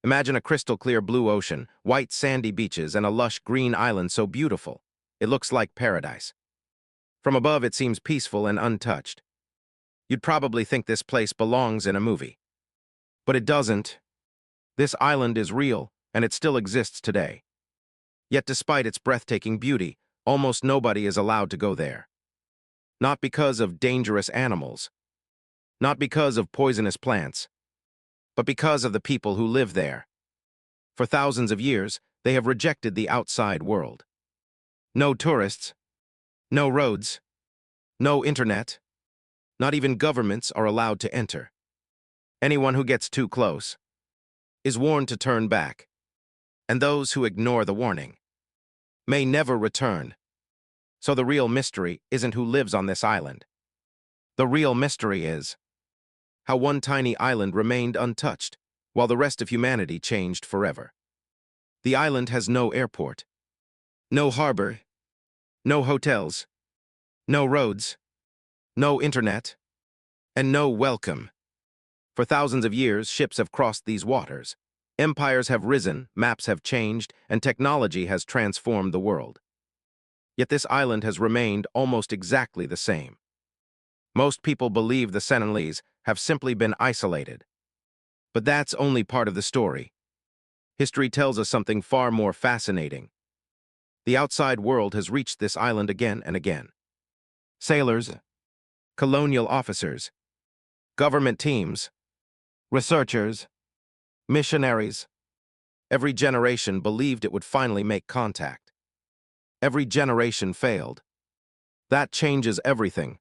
Imagine a crystal-clear blue ocean, white sandy beaches, and a lush green island so beautiful. It looks like paradise. From above, it seems peaceful and untouched. You'd probably think this place belongs in a movie. But it doesn't. This island is real, and it still exists today. Yet despite its breathtaking beauty, almost nobody is allowed to go there. Not because of dangerous animals, not because of poisonous plants, but because of the people who live there. For thousands of years, they have rejected the outside world. No tourists, no roads, no internet, not even governments are allowed to enter. Anyone who gets too close is warned to turn back, and those who ignore the warning may never return. So the real mystery isn't who lives on this island. The real mystery is how one tiny island remained untouched while the rest of humanity changed forever. The island has no airport, no harbor, no hotels, no roads, no internet, and no welcome. For thousands of years, ships have crossed these waters. Empires have risen, maps have changed, and technology has transformed the world. Yet this island has remained almost exactly the same. Most people believe the Sentinelese have simply been isolated. But that's only part of the story. History tells us something far more fascinating. The outside world has reached this island again and again. Sailors, colonial officers, government teams, researchers, missionaries. Every generation believed it would finally make contact. Every generation failed. That changes everything.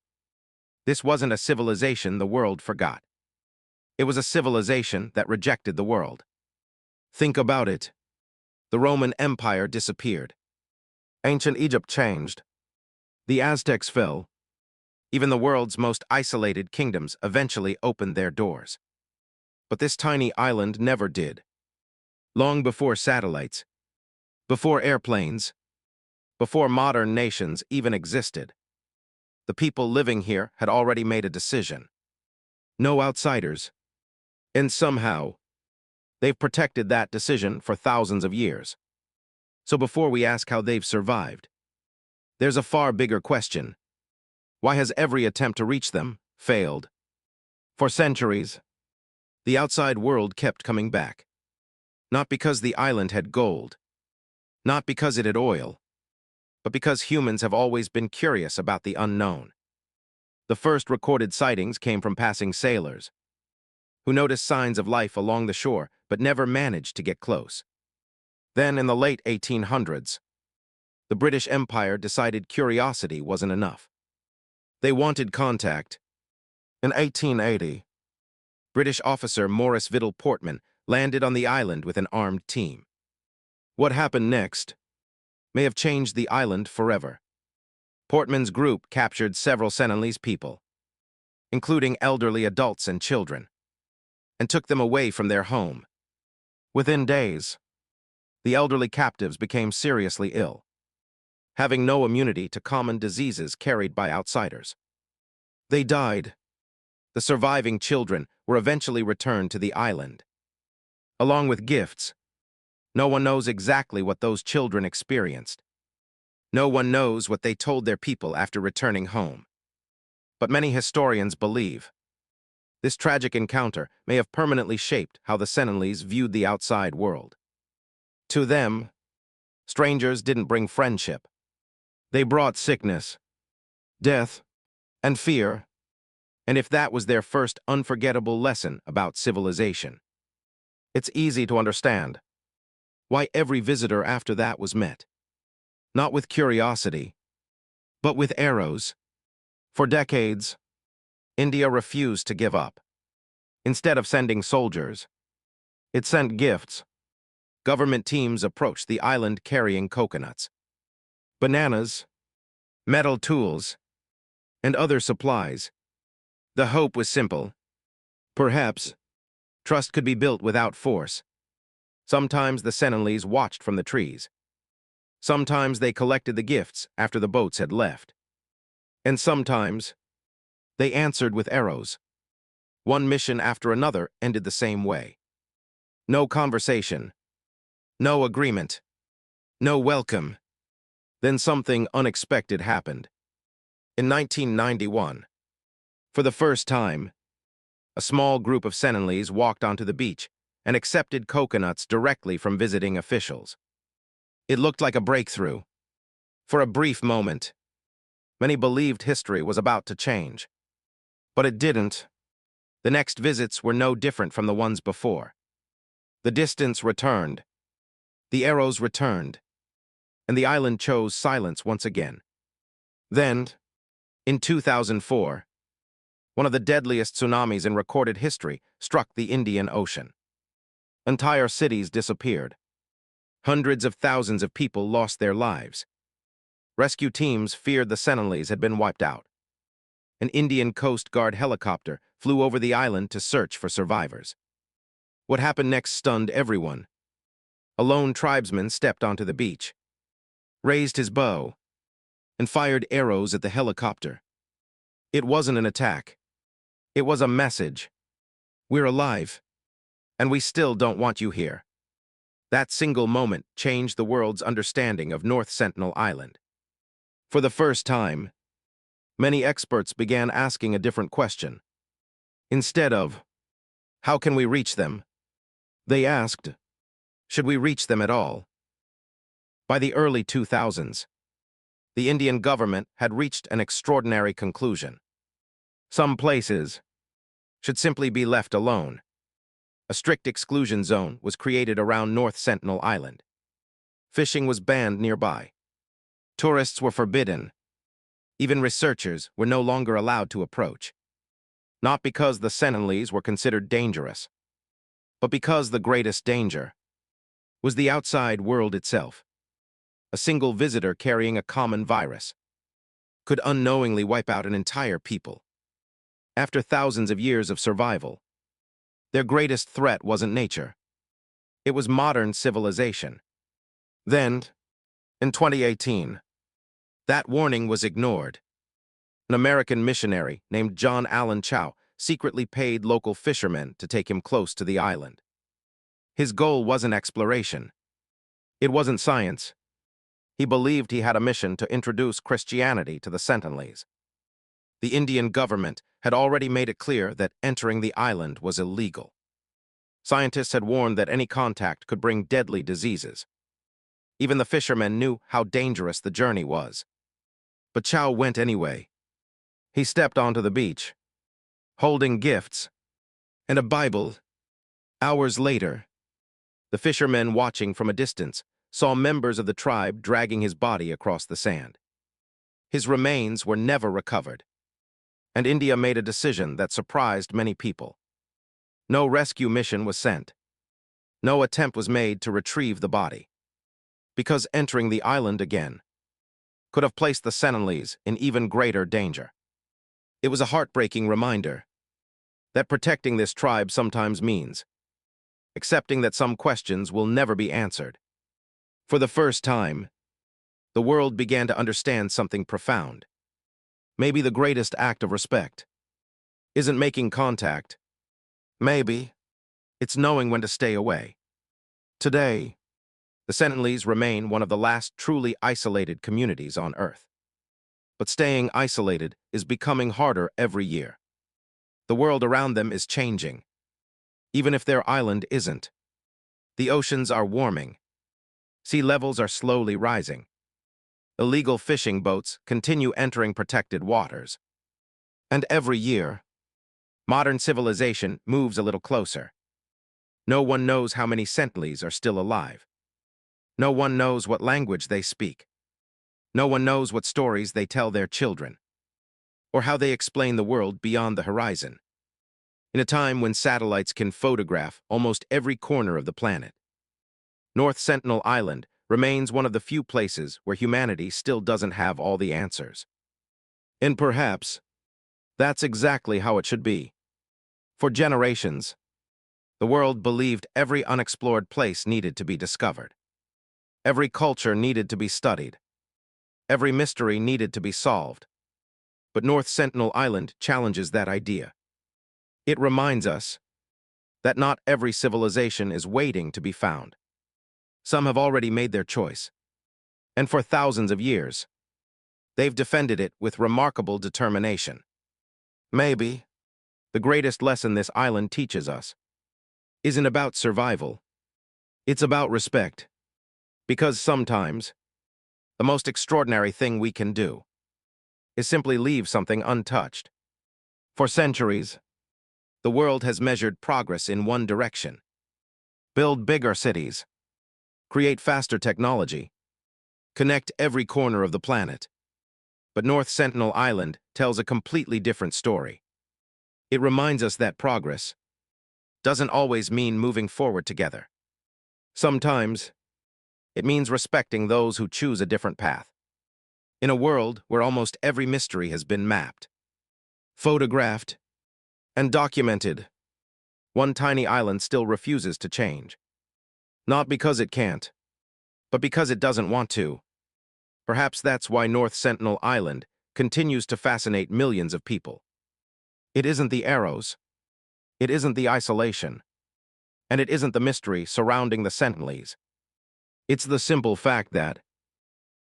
This wasn't a civilization the world forgot. It was a civilization that rejected the world. Think about it. The Roman Empire disappeared. Ancient Egypt changed. The Aztecs fell. Even the world's most isolated kingdoms eventually opened their doors. But this tiny island never did. Long before satellites, before airplanes, before modern nations even existed, the people living here had already made a decision. No outsiders. And somehow, they've protected that decision for thousands of years. So before we ask how they've survived, there's a far bigger question. Why has every attempt to reach them failed? For centuries, the outside world kept coming back. Not because the island had gold, not because it had oil, but because humans have always been curious about the unknown. The first recorded sightings came from passing sailors, who noticed signs of life along the shore but never managed to get close. Then, in the late 1800s, the British Empire decided curiosity wasn't enough. They wanted contact. In 1880, British officer Maurice Vidal Portman landed on the island with an armed team. What happened next may have changed the island forever. Portman's group captured several Sentinelese people, including elderly adults and children, and took them away from their home. Within days, the elderly captives became seriously ill, having no immunity to common diseases carried by outsiders. They died. The surviving children were eventually returned to the island, along with gifts. No one knows exactly what those children experienced. No one knows what they told their people after returning home. But many historians believe this tragic encounter may have permanently shaped how the Sentinelese viewed the outside world. To them, strangers didn't bring friendship. They brought sickness, death, and fear. And if that was their first unforgettable lesson about civilization, it's easy to understand why every visitor after that was met, not with curiosity, but with arrows. For decades, India refused to give up. Instead of sending soldiers, it sent gifts. Government teams approached the island carrying coconuts, bananas, metal tools, and other supplies. The hope was simple. Perhaps trust could be built without force. Sometimes the Sentinelese watched from the trees. Sometimes they collected the gifts after the boats had left. And sometimes they answered with arrows. One mission after another ended the same way. No conversation. No agreement. No welcome. Then something unexpected happened. In 1991, for the first time, a small group of Sentinelese walked onto the beach and accepted coconuts directly from visiting officials. It looked like a breakthrough. For a brief moment, many believed history was about to change. But it didn't. The next visits were no different from the ones before. The distance returned. The arrows returned. And the island chose silence once again. Then, in 2004, one of the deadliest tsunamis in recorded history struck the Indian Ocean. Entire cities disappeared. Hundreds of thousands of people lost their lives. Rescue teams feared the Sentinelese had been wiped out. An Indian Coast Guard helicopter flew over the island to search for survivors. What happened next stunned everyone. A lone tribesman stepped onto the beach, raised his bow, and fired arrows at the helicopter. It wasn't an attack. It was a message. We're alive, and we still don't want you here. That single moment changed the world's understanding of North Sentinel Island. For the first time, many experts began asking a different question. Instead of, how can we reach them? They asked, should we reach them at all? By the early 2000s, the Indian government had reached an extraordinary conclusion. Some places should simply be left alone. A strict exclusion zone was created around North Sentinel Island. Fishing was banned nearby. Tourists were forbidden. Even researchers were no longer allowed to approach. Not because the Sentinelese were considered dangerous, but because the greatest danger was the outside world itself. A single visitor carrying a common virus could unknowingly wipe out an entire people. After thousands of years of survival, their greatest threat wasn't nature. It was modern civilization. Then, in 2018, that warning was ignored. An American missionary named John Allen Chau secretly paid local fishermen to take him close to the island. His goal wasn't exploration. It wasn't science. He believed he had a mission to introduce Christianity to the Sentinelese. The Indian government had already made it clear that entering the island was illegal. Scientists had warned that any contact could bring deadly diseases. Even the fishermen knew how dangerous the journey was. But Chau went anyway. He stepped onto the beach, holding gifts and a Bible. Hours later, the fishermen watching from a distance saw members of the tribe dragging his body across the sand. His remains were never recovered, and India made a decision that surprised many people. No rescue mission was sent. No attempt was made to retrieve the body, because entering the island again could have placed the Sentinelese in even greater danger. It was a heartbreaking reminder that protecting this tribe sometimes means accepting that some questions will never be answered. For the first time, the world began to understand something profound. Maybe the greatest act of respect isn't making contact. Maybe it's knowing when to stay away. Today, the Sentinelese remain one of the last truly isolated communities on Earth. But staying isolated is becoming harder every year. The world around them is changing, even if their island isn't. The oceans are warming. Sea levels are slowly rising. Illegal fishing boats continue entering protected waters. And every year, modern civilization moves a little closer. No one knows how many Sentinelese are still alive. No one knows what language they speak. No one knows what stories they tell their children, or how they explain the world beyond the horizon. In a time when satellites can photograph almost every corner of the planet, North Sentinel Island remains one of the few places where humanity still doesn't have all the answers. And perhaps that's exactly how it should be. For generations, the world believed every unexplored place needed to be discovered. Every culture needed to be studied. Every mystery needed to be solved. But North Sentinel Island challenges that idea. It reminds us that not every civilization is waiting to be found. Some have already made their choice, and for thousands of years, they've defended it with remarkable determination. Maybe the greatest lesson this island teaches us isn't about survival. It's about respect. Because sometimes, the most extraordinary thing we can do is simply leave something untouched. For centuries, the world has measured progress in one direction: build bigger cities, create faster technology, connect every corner of the planet. But North Sentinel Island tells a completely different story. It reminds us that progress doesn't always mean moving forward together. Sometimes, it means respecting those who choose a different path. In a world where almost every mystery has been mapped, photographed, and documented, one tiny island still refuses to change. Not because it can't, but because it doesn't want to. Perhaps that's why North Sentinel Island continues to fascinate millions of people. It isn't the arrows, it isn't the isolation, and it isn't the mystery surrounding the Sentinelese. It's the simple fact that,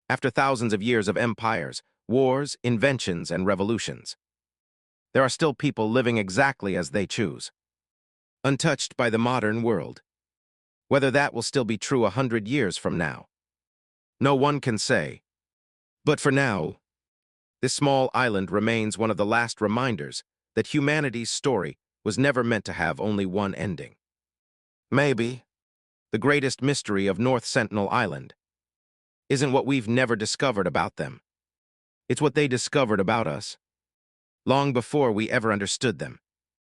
after thousands of years of empires, wars, inventions, and revolutions, there are still people living exactly as they choose, untouched by the modern world. Whether that will still be true 100 years from now, no one can say. But for now, this small island remains one of the last reminders that humanity's story was never meant to have only one ending. Maybe the greatest mystery of North Sentinel Island isn't what we've never discovered about them. It's what they discovered about us, long before we ever understood them.